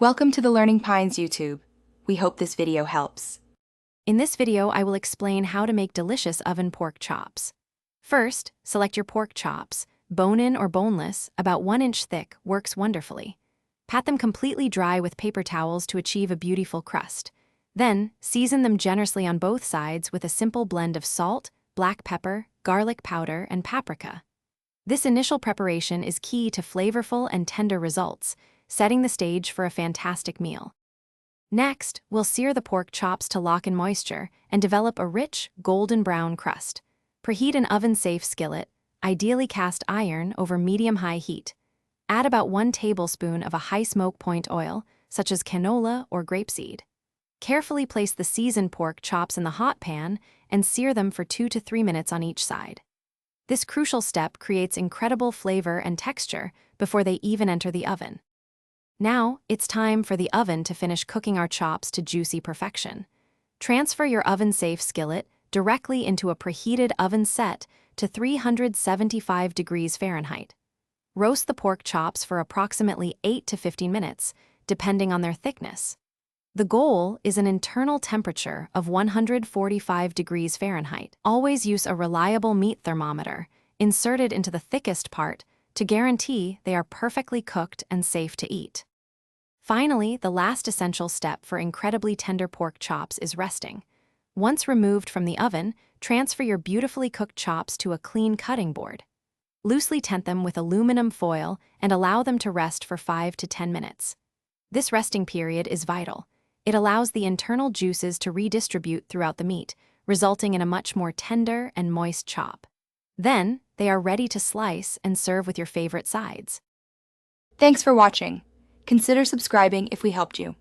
Welcome to the Learning Pines YouTube. We hope this video helps. In this video, I will explain how to make delicious oven pork chops. First, select your pork chops. Bone-in or boneless, about 1 inch thick, works wonderfully. Pat them completely dry with paper towels to achieve a beautiful crust. Then, season them generously on both sides with a simple blend of salt, black pepper, garlic powder, and paprika. This initial preparation is key to flavorful and tender results, setting the stage for a fantastic meal. Next, we'll sear the pork chops to lock in moisture and develop a rich, golden brown crust. Preheat an oven-safe skillet, ideally cast iron, over medium-high heat. Add about 1 tablespoon of a high smoke point oil, such as canola or grapeseed. Carefully place the seasoned pork chops in the hot pan and sear them for 2 to 3 minutes on each side. This crucial step creates incredible flavor and texture before they even enter the oven. Now, it's time for the oven to finish cooking our chops to juicy perfection. Transfer your oven-safe skillet directly into a preheated oven set to 375 degrees Fahrenheit. Roast the pork chops for approximately 8 to 15 minutes, depending on their thickness. The goal is an internal temperature of 145 degrees Fahrenheit. Always use a reliable meat thermometer, inserted into the thickest part, to guarantee they are perfectly cooked and safe to eat. Finally, the last essential step for incredibly tender pork chops is resting. Once removed from the oven, transfer your beautifully cooked chops to a clean cutting board. Loosely tent them with aluminum foil and allow them to rest for 5 to 10 minutes. This resting period is vital. It allows the internal juices to redistribute throughout the meat, resulting in a much more tender and moist chop. Then, they are ready to slice and serve with your favorite sides. Thanks for watching. Consider subscribing if we helped you.